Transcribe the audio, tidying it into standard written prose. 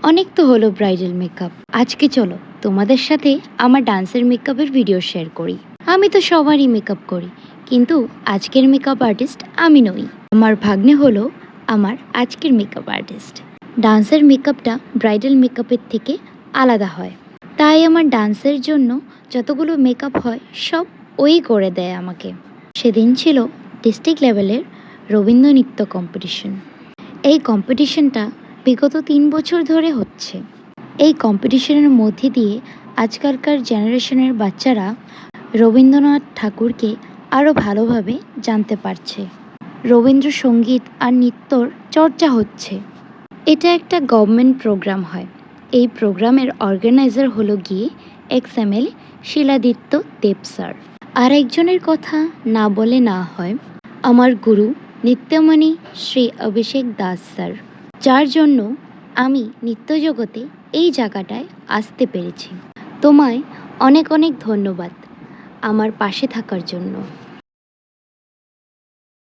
অনেক তো হলো ব্রাইডাল মেকআপ। আজকে চলো তোমাদের সাথে আমার ডান্সের মেকআপের ভিডিও শেয়ার করি। আমি তো সবারই মেকআপ করি, কিন্তু আজকের মেকআপ আর্টিস্ট আমি নই। আমার ভাগ্নে হলো আমার আজকের মেকআপ আর্টিস্ট। ডান্সের মেকআপটা ব্রাইডাল মেকআপের থেকে আলাদা হয়, তাই আমার ডান্সের জন্য যতগুলো মেকআপ হয় সব ওই করে দেয় আমাকে। সেদিন ছিল ডিস্ট্রিক্ট লেভেলের রবীন্দ্র নৃত্য কম্পিটিশন। এই কম্পিটিশনটা বিগত ৩ বছর ধরে হচ্ছে। এই কম্পিটিশনের মধ্যে দিয়ে আজকালকার জেনারেশনের বাচ্চারা রবীন্দ্রনাথ ঠাকুরকে আরও ভালোভাবে জানতে পারছে। রবীন্দ্রসঙ্গীত আর নৃত্যর চর্চা হচ্ছে। এটা একটা গভর্নমেন্ট প্রোগ্রাম হয়। এই প্রোগ্রামের অর্গানাইজার হলো গিয়ে এক্সএমএল শিলাদিত্য দেব স্যার। আর একজনের কথা না বলে না হয়, আমার গুরু নৃত্যমণি শ্রী অভিষেক দাস স্যার, যার জন্য আমি নৃত্য জগতে এই জায়গাটায় আসতে পেরেছি। তোমায় অনেক অনেক ধন্যবাদ আমার পাশে থাকার জন্য।